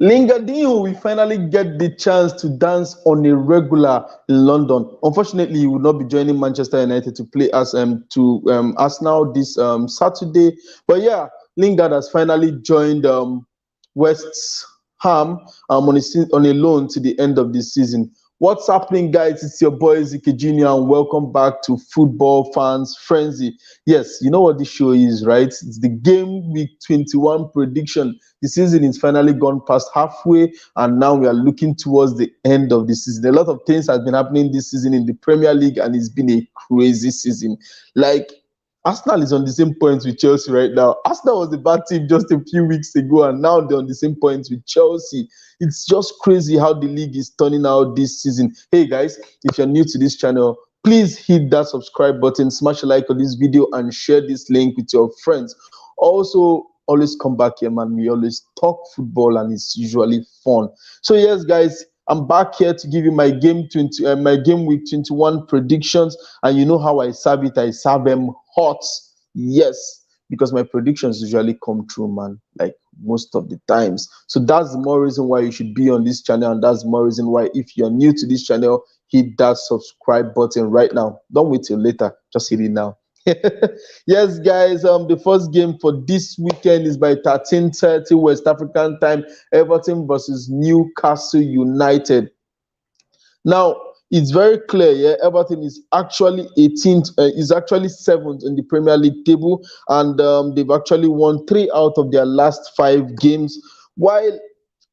Lingardino will finally get the chance to dance on a regular in London. Unfortunately, he will not be joining Manchester United to play as Arsenal this Saturday. But yeah, Lingard has finally joined West Ham on a loan to the end of the season. What's happening, guys? It's your boy Zike Jr. and welcome back to Football Fans Frenzy. Yes, you know what this show is, right? It's the Game Week 21 prediction. The season is finally gone past halfway, and now we are looking towards the end of the season. A lot of things have been happening this season in the Premier League, and it's been a crazy season. Like, Arsenal is on the same points with Chelsea right now. Arsenal was a bad team just a few weeks ago, and now they're on the same points with Chelsea. It's just crazy how the league is turning out this season. Hey guys, if you're new to this channel, please hit that subscribe button, smash a like on this video, and share this link with your friends. Also, always come back here, man. We always talk football, and it's usually fun. So yes, guys, I'm back here to give you my game week 21 predictions, and you know how I serve it. I serve them hot, yes, because my predictions usually come true, man, like most of the times. So that's the more reason why you should be on this channel, and that's the more reason why, if you're new to this channel, hit that subscribe button right now. Don't wait till later, just hit it now. Yes, guys, the first game for this weekend is by 13:30 West African time, Everton versus Newcastle United. Now, it's very clear, yeah, Everton is actually 18th, is actually 7th in the Premier League table, and they've actually won 3 out of their last 5 games, while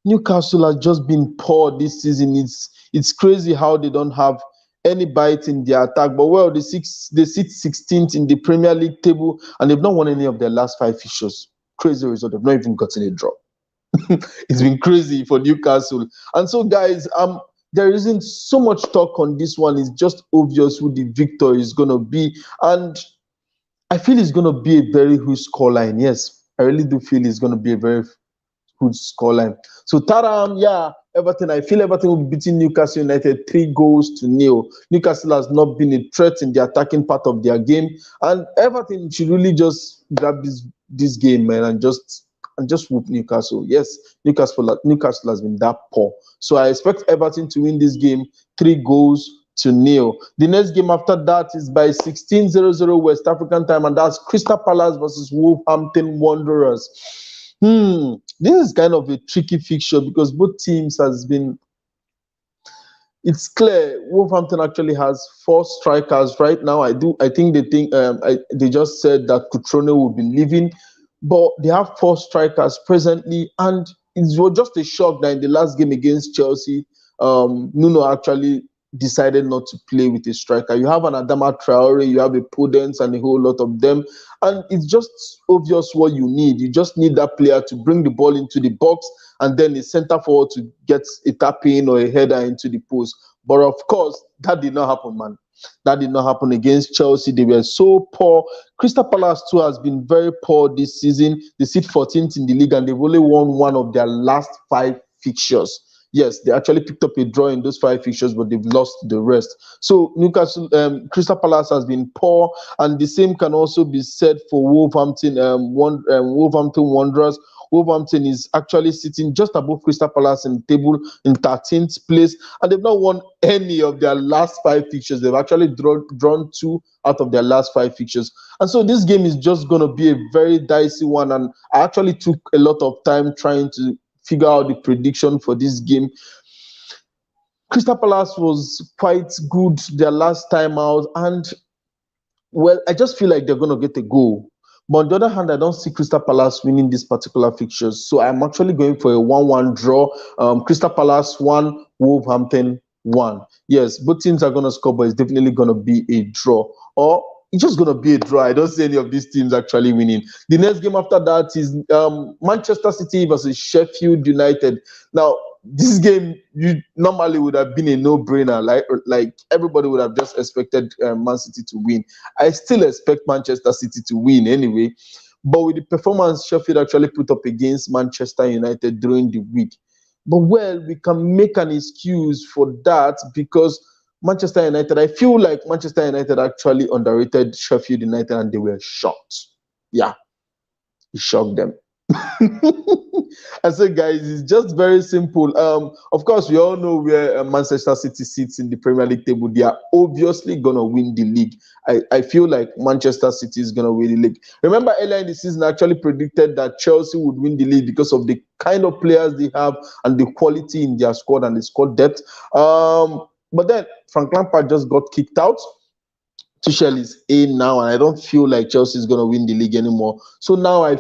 Newcastle has just been poor this season. It's crazy how they don't have any bite in their attack. But well, they sit 16th in the Premier League table, and they've not won any of their last 5 fixtures. Crazy result. They've not even gotten a draw. It's been crazy for Newcastle. And so, guys, there isn't so much talk on this one. It's just obvious who the victor is going to be. And I feel it's going to be a very huge scoreline. Yes, I really do feel it's going to be a very good scoreline. So Taram, yeah, Everton. I feel Everton will be beating Newcastle United 3-0. Newcastle has not been a threat in the attacking part of their game, and Everton should really just grab this game, man, and just whoop Newcastle. Yes, Newcastle has been that poor, so I expect Everton to win this game 3-0. The next game after that is by 16:00 West African time, and that's Crystal Palace versus Wolverhampton Wanderers. This is kind of a tricky fixture because both teams has been. It's clear Wolverhampton actually has 4 strikers right now. I think they just said that Cutrone will be leaving, but they have 4 strikers presently, and it was just a shock that in the last game against Chelsea, Nuno actually decided not to play with a striker. You have an Adama Traore, you have a Podence, and a whole lot of them, and it's just obvious what you need. You just need that player to bring the ball into the box, and then a centre forward to get a tap in or a header into the post. But of course, that did not happen, man. That did not happen against Chelsea. They were so poor. Crystal Palace too has been very poor this season. They sit 14th in the league, and they've only won 1 of their last 5 fixtures. Yes, they actually picked up a draw in those 5 fixtures, but they've lost the rest. So Crystal Palace has been poor, and the same can also be said for Wolverhampton. Wolverhampton Wanderers. Wolverhampton is actually sitting just above Crystal Palace in the table in 13th place, and they've not won any of their last 5 fixtures. They've actually drawn 2 out of their last 5 fixtures. And so this game is just going to be a very dicey one, and I actually took a lot of time trying to figure out the prediction for this game. Crystal Palace was quite good their last time out, and well, I just feel like they're going to get a goal. But on the other hand, I don't see Crystal Palace winning this particular fixtures, so I'm actually going for a 1-1 draw. Crystal Palace 1, Wolverhampton 1. Yes, both teams are going to score, but it's definitely going to be a draw, or it's just going to be a draw. I don't see any of these teams actually winning. The next game after that is Manchester City versus Sheffield United. Now, this game normally would have been a no-brainer. Like everybody would have just expected Man City to win. I still expect Manchester City to win anyway. But with the performance Sheffield actually put up against Manchester United during the week, but well, we can make an excuse for that because Manchester United, I feel like Manchester United actually underrated Sheffield United, and they were shocked. Yeah, it shocked them. I said, guys, it's just very simple. Of course, we all know where Manchester City sits in the Premier League table. They are obviously gonna win the league. I feel like Manchester City is gonna win the league. Remember, earlier in the season, I actually predicted that Chelsea would win the league because of the kind of players they have and the quality in their squad and the squad depth. But then Frank Lampard just got kicked out. Tuchel is in now, and I don't feel like Chelsea is going to win the league anymore. So now I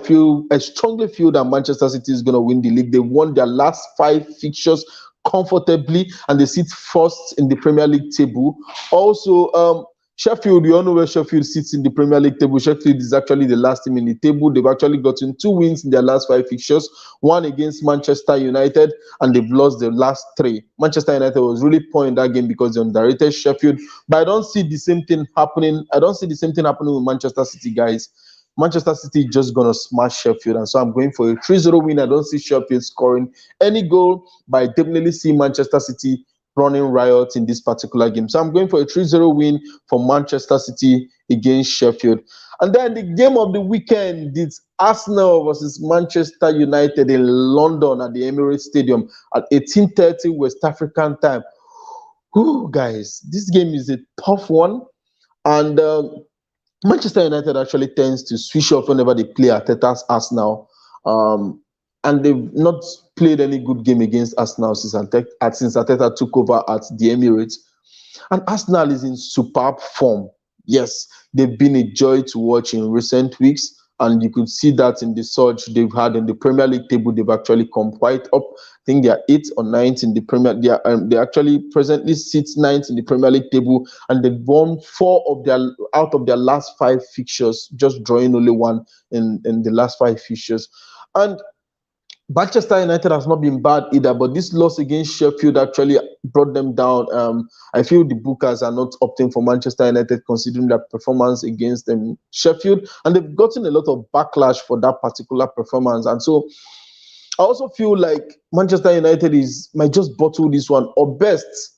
strongly feel that Manchester City is going to win the league. They won their last 5 fixtures comfortably, and they sit first in the Premier League table. Also, Sheffield, you all know where Sheffield sits in the Premier League table. Sheffield is actually the last team in the table. They've actually gotten 2 wins in their last 5 fixtures, one against Manchester United, and they've lost the last 3. Manchester United was really poor in that game because they underrated Sheffield. But I don't see the same thing happening. I don't see the same thing happening with Manchester City, guys. Manchester City is just going to smash Sheffield. And so I'm going for a 3-0 win. I don't see Sheffield scoring any goal, but I definitely see Manchester City running riot in this particular game. So I'm going for a 3-0 win for Manchester City against Sheffield. And then the game of the weekend is Arsenal versus Manchester United in London at the Emirates Stadium at 18:30 West African time. Whew, guys, this game is a tough one. And Manchester United actually tends to switch off whenever they play Arteta's Arsenal. And they've not played any good game against Arsenal since Arteta took over at the Emirates. And Arsenal is in superb form. Yes, they've been a joy to watch in recent weeks. And you could see that in the surge they've had in the Premier League table. They've actually come quite up. I think they are 8th or 9th in the Premier. They actually presently sit 9th in the Premier League table, and they've won 4 out of their last 5 fixtures, just drawing only 1 in the last 5 fixtures. And Manchester United has not been bad either, but this loss against Sheffield actually brought them down. I feel the bookers are not opting for Manchester United considering their performance against Sheffield, and they've gotten a lot of backlash for that particular performance. And so I also feel like Manchester United might just bottle this one, or best,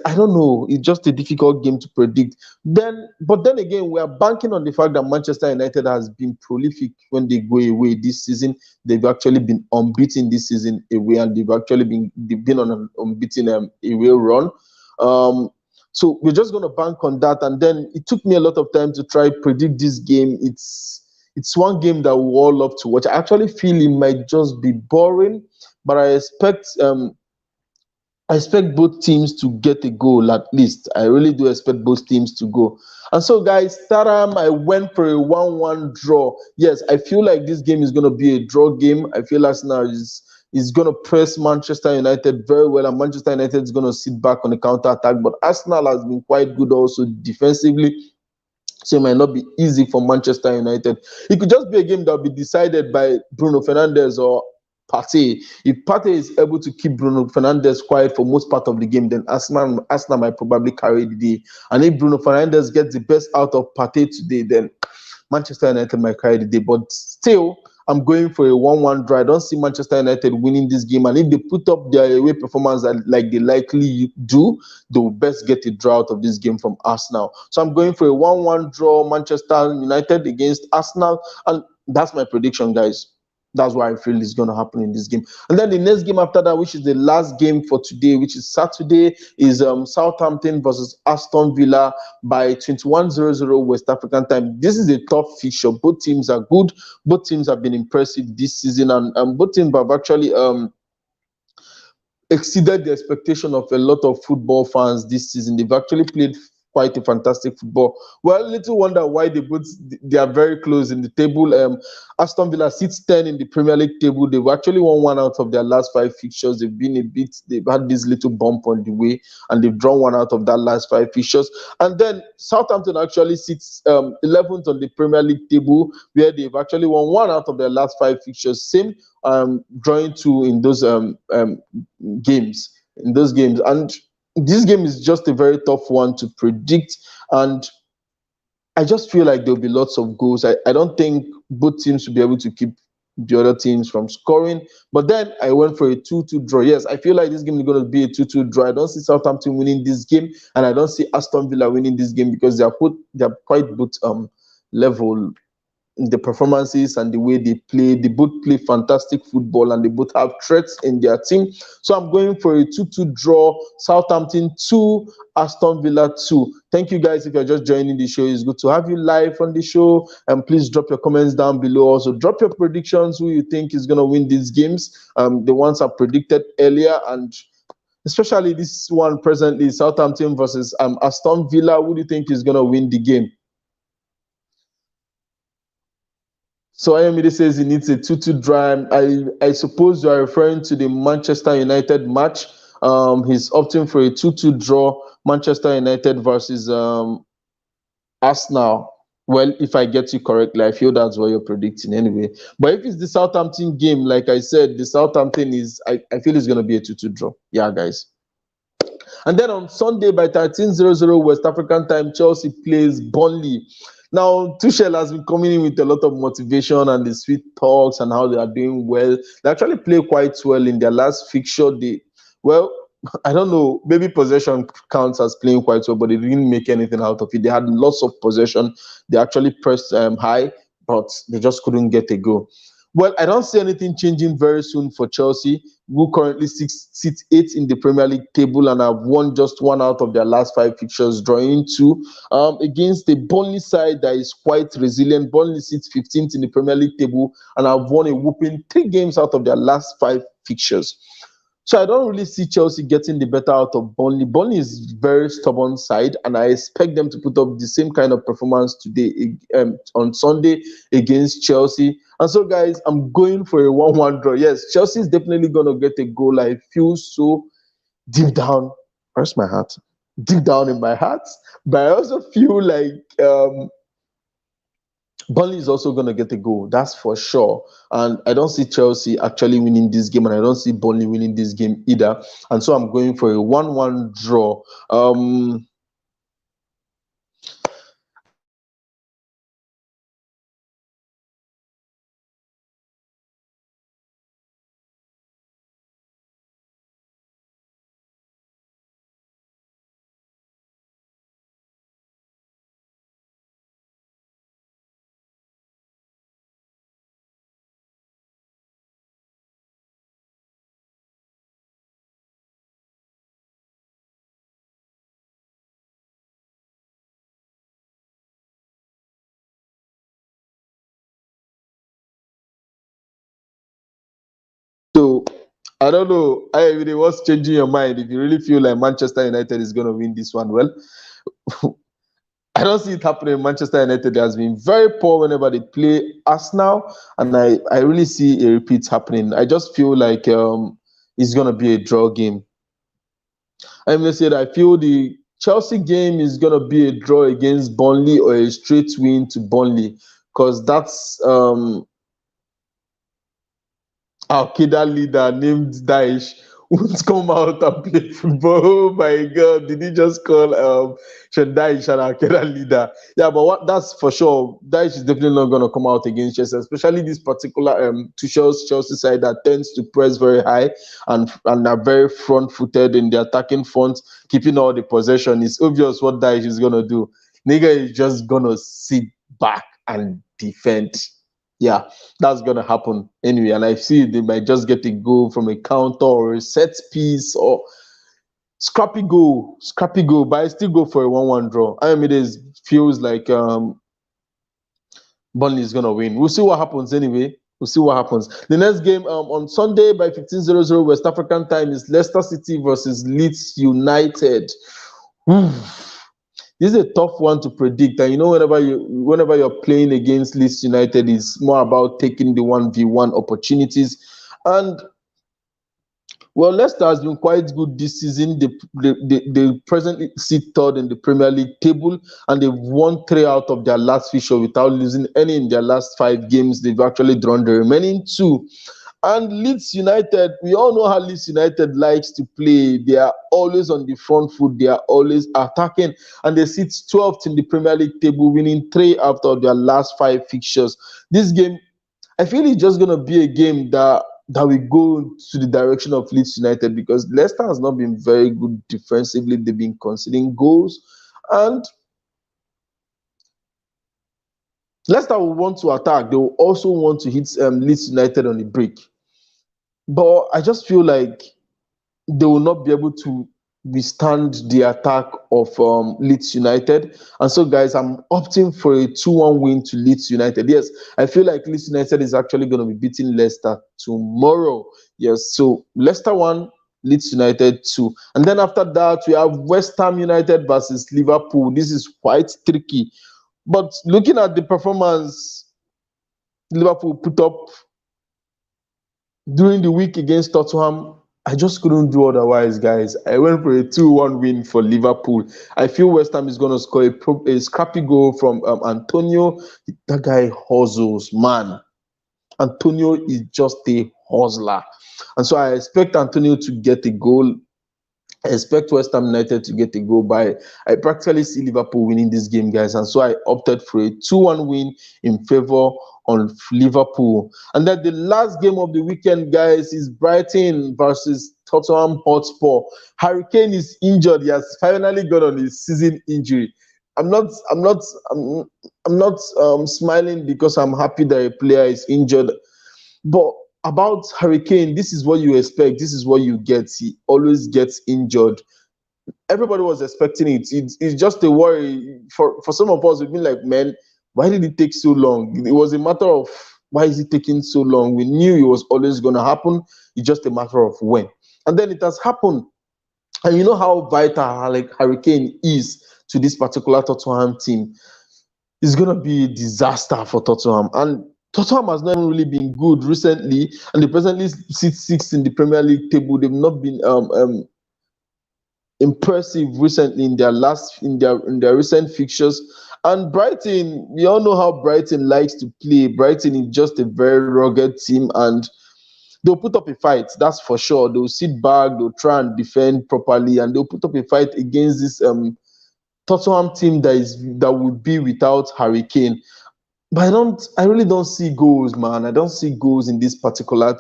I don't know. It's just a difficult game to predict. But then again, we are banking on the fact that Manchester United has been prolific when they go away this season. They've actually been unbeaten this season away, and they've been on an unbeaten away run. So we're just going to bank on that. And then it took me a lot of time to try predict this game. It's one game that we all love to watch. I actually feel it might just be boring, but I expect both teams to get a goal at least. I really do expect both teams to go. And so, guys, Tottenham, I went for a 1-1 draw. Yes, I feel like this game is going to be a draw game. I feel Arsenal is going to press Manchester United very well, and Manchester United is going to sit back on the counter-attack. But Arsenal has been quite good also defensively, so it might not be easy for Manchester United. It could just be a game that will be decided by Bruno Fernandes or Partey. If Partey is able to keep Bruno Fernandes quiet for most part of the game, then Arsenal might probably carry the day. And if Bruno Fernandes gets the best out of Partey today, then Manchester United might carry the day. But still, I'm going for a 1-1 draw. I don't see Manchester United winning this game. And if they put up their away performance like they likely do, they will best get a draw out of this game from Arsenal. So I'm going for a 1-1 draw, Manchester United against Arsenal. And that's my prediction, guys. That's what I feel is going to happen in this game. And then the next game after that, which is the last game for today, which is Saturday, is Southampton versus Aston Villa by 21:00 West African time. This is a tough fixture. Both teams are good. Both teams have been impressive this season, and both teams have actually exceeded the expectation of a lot of football fans this season. They've actually played quite a fantastic football. Well, little wonder why they are very close in the table. Aston Villa sits 10 in the Premier League table. They've actually won 1 out of their last 5 fixtures. They've had this little bump on the way, and they've drawn 1 out of that last 5 fixtures. And then Southampton actually sits 11th on the Premier League table, where they've actually won 1 out of their last 5 fixtures. Same drawing 2 in those games. And this game is just a very tough one to predict, and I just feel like there'll be lots of goals. I don't think both teams will be able to keep the other teams from scoring, but then I went for a 2-2 draw. Yes, I feel like this game is going to be a 2-2 draw. I don't see Southampton winning this game, and I don't see Aston Villa winning this game because they're quite both level the performances and the way they play. They both play fantastic football and they both have threats in their team. So I'm going for a 2-2 draw. Southampton 2, Aston Villa 2. Thank you guys. If you're just joining the show, it's good to have you live on the show. And please drop your comments down below. Also, drop your predictions, who you think is going to win these games. The ones I predicted earlier, and especially this one presently, Southampton versus Aston Villa. Who do you think is going to win the game? So Ayomide says he needs a 2-2 draw. I suppose you are referring to the Manchester United match. He's opting for a 2-2 draw, Manchester United versus Arsenal. Well, if I get you correctly, I feel that's what you're predicting anyway. But if it's the Southampton game, like I said, the Southampton is, I feel it's going to be a 2-2 draw. Yeah, guys. And then on Sunday by 13:00 West African time, Chelsea plays Burnley. Now, Tuchel has been coming in with a lot of motivation and the sweet talks and how they are doing well. They actually play quite well in their last fixture. Well, I don't know, maybe possession counts as playing quite well, but they didn't make anything out of it. They had lots of possession. They actually pressed high, but they just couldn't get a goal. Well, I don't see anything changing very soon for Chelsea, who currently sit 8th in the Premier League table and have won just 1 out of their last 5 fixtures, drawing 2 against the Burnley side that is quite resilient. Burnley sits 15th in the Premier League table and have won a whooping 3 games out of their last 5 fixtures. So I don't really see Chelsea getting the better out of Burnley. Burnley is very stubborn side, and I expect them to put up the same kind of performance today on Sunday against Chelsea. And so, guys, I'm going for a 1-1 draw. Yes, Chelsea is definitely going to get a goal. I feel so deep down. Where's my heart? Deep down in my heart. But I also feel like Burnley is also going to get a goal. That's for sure. And I don't see Chelsea actually winning this game, and I don't see Burnley winning this game either. And so I'm going for a 1-1 draw. So I don't know. What's changing your mind? If you really feel like Manchester United is going to win this one, well, I don't see it happening. Manchester United has been very poor whenever they play Arsenal, and I really see a repeat happening. I just feel like it's going to be a draw game. I'm going to say that I feel the Chelsea game is going to be a draw against Burnley or a straight win to Burnley, because that's Al-Qaeda leader named Daesh won't come out and play football. Oh my God, did he just call Daesh an Al-Qaeda leader? Yeah, but that's for sure. Daesh is definitely not going to come out against Chelsea, especially this particular Tuchel's Chelsea side that tends to press very high and are very front-footed in the attacking front, keeping all the possession. It's obvious what Daesh is going to do. Nigga is just going to sit back and defend. Yeah, that's going to happen anyway. And I see they might just get a goal from a counter or a set piece or scrappy goal. But I still go for a 1-1 draw. It feels like Burnley is going to win. We'll see what happens anyway. We'll see what happens. The next game on Sunday by 15:00 West African time is Leicester City versus Leeds United. This is a tough one to predict, and whenever you're playing against Leeds United, it's more about taking the 1v1 opportunities. And well, Leicester has been quite good this season. They presently sit 3rd in the Premier League table, and they've won 3 out of their last fixture without losing any in their last 5 games. They've actually drawn the remaining 2. And Leeds United, we all know how Leeds United likes to play. They are always on the front foot. They are always attacking. And they sit 12th in the Premier League table, winning 3 out of their last 5 fixtures. This game, I feel it's just going to be a game that we go to the direction of Leeds United, because Leicester has not been very good defensively. They've been conceding goals. And Leicester will want to attack. They will also want to hit Leeds United on the break. But I just feel like they will not be able to withstand the attack of Leeds United. And so, guys, I'm opting for a 2-1 win to Leeds United. Yes, I feel like Leeds United is actually going to be beating Leicester tomorrow. Yes, so Leicester 1, Leeds United 2. And then after that, we have West Ham United versus Liverpool. This is quite tricky. But looking at the performance Liverpool put up during the week against Tottenham, I just couldn't do otherwise, guys. I went for a 2-1 win for Liverpool. I feel West Ham is going to score a scrappy goal from Antonio. That guy hustles, man. Antonio is just a hustler. And so I expect Antonio to get a goal. I expect West Ham United to get a goal by. I practically see Liverpool winning this game, guys. And so I opted for a 2-1 win in favor on Liverpool. And then the last game of the weekend, guys, is Brighton versus Tottenham Hotspur. Harry Kane is injured. He has finally got on his season injury. I'm not smiling because I'm happy that a player is injured. But about Harry Kane, this is what you expect. This is what you get. He always gets injured. Everybody was expecting it. It's just a worry. For some of us, we've been like, man, why did it take so long? It was a matter of why is it taking so long? We knew it was always going to happen. It's just a matter of when. And then it has happened. And you know how vital like Harry Kane is to this particular Tottenham team. It's going to be a disaster for Tottenham. And Tottenham has not really been good recently, and they presently sit sixth in the Premier League table. They've not been impressive recently in their recent fixtures. And Brighton, we all know how Brighton likes to play. Brighton is just a very rugged team, and they'll put up a fight. That's for sure. They'll sit back, they'll try and defend properly, and they'll put up a fight against this Tottenham team that would be without Harry Kane. But I really don't see goals, man. I don't see goals in this particular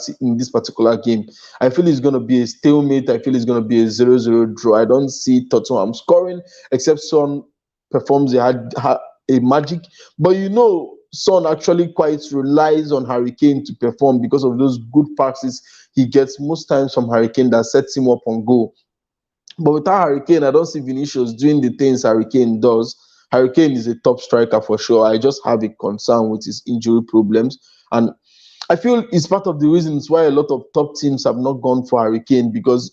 game. I feel it's going to be a stalemate. I feel it's going to be a 0-0 draw. I don't see Tottenham scoring, except Son performs a magic. But you know, Son actually quite relies on Harry Kane to perform because of those good passes he gets most times from Harry Kane that sets him up on goal. But without Harry Kane, I don't see Vinicius doing the things Harry Kane does. Harry Kane is a top striker for sure. I just have a concern with his injury problems. And I feel it's part of the reasons why a lot of top teams have not gone for Harry Kane, because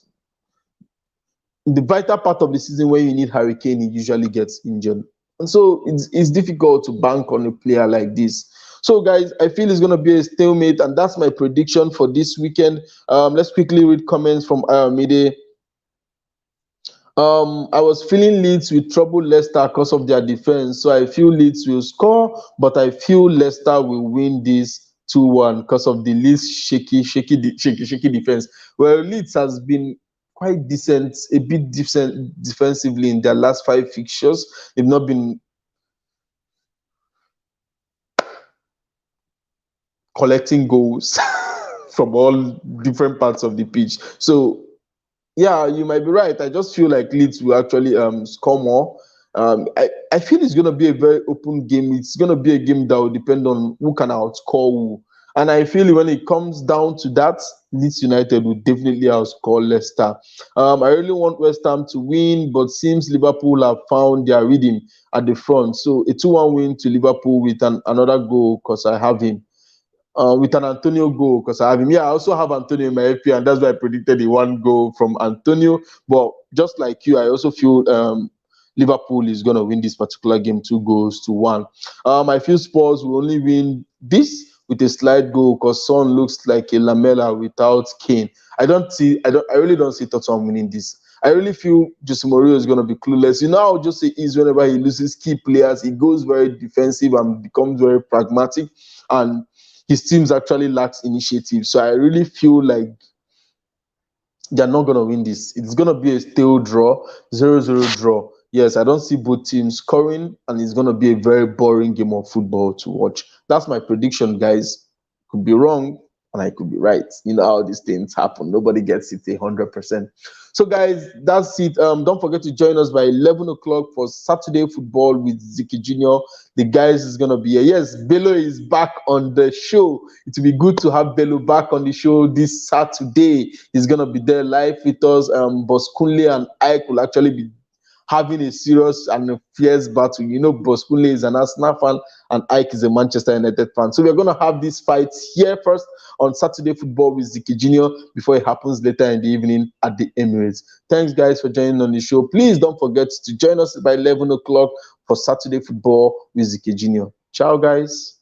the vital part of the season when you need Harry Kane, he usually gets injured. And so it's difficult to bank on a player like this. So, guys, I feel it's going to be a stalemate, and that's my prediction for this weekend. Let's quickly read comments from Ayomide. I was feeling Leeds will trouble Leicester because of their defense, so I feel Leeds will score, but I feel Leicester will win this 2-1 because of the Leeds shaky defense. Well, Leeds has been quite decent, a bit decent defensively in their last 5 fixtures. They've not been collecting goals from all different parts of the pitch. So, yeah, you might be right. I just feel like Leeds will actually score more. I feel it's going to be a very open game. It's going to be a game that will depend on who can outscore who. And I feel when it comes down to that, Leeds United will definitely outscore Leicester. I really want West Ham to win, but seems Liverpool have found their rhythm at the front. So a 2-1 win to Liverpool with another goal because I have him. With an Antonio goal because I have him. Yeah, I also have Antonio in my FP, and that's why I predicted the 1 goal from Antonio. But just like you, I also feel Liverpool is going to win this particular game 2-1. I feel Spurs will only win this with a slight goal because Son looks like a Lamela without Kane. I really don't see Tottenham winning this. I really feel Jose Mourinho is going to be clueless. You know how Jose is whenever he loses key players, he goes very defensive and becomes very pragmatic, and his teams actually lacks initiative. So I really feel like they're not going to win this. It's going to be a stale draw, 0-0 draw. Yes, I don't see both teams scoring, and it's going to be a very boring game of football to watch. That's my prediction, guys. Could be wrong. and I could be right. You know how these things happen. Nobody gets it 100%. So, guys, that's it. Don't forget to join us by 11 o'clock for Saturday football with Ziki Jr. The guys is gonna be here. Yes, Bello is back on the show. It will be good to have Bello back on the show this Saturday. He's gonna be there live with us. Boss Kunle and Ike will actually be having a serious and a fierce battle. You know, Boskule is an Arsenal fan and Ike is a Manchester United fan. So we're going to have these fights here first on Saturday football with Ziki Jr. before it happens later in the evening at the Emirates. Thanks, guys, for joining on the show. Please don't forget to join us by 11 o'clock for Saturday football with Ziki Jr. Ciao, guys.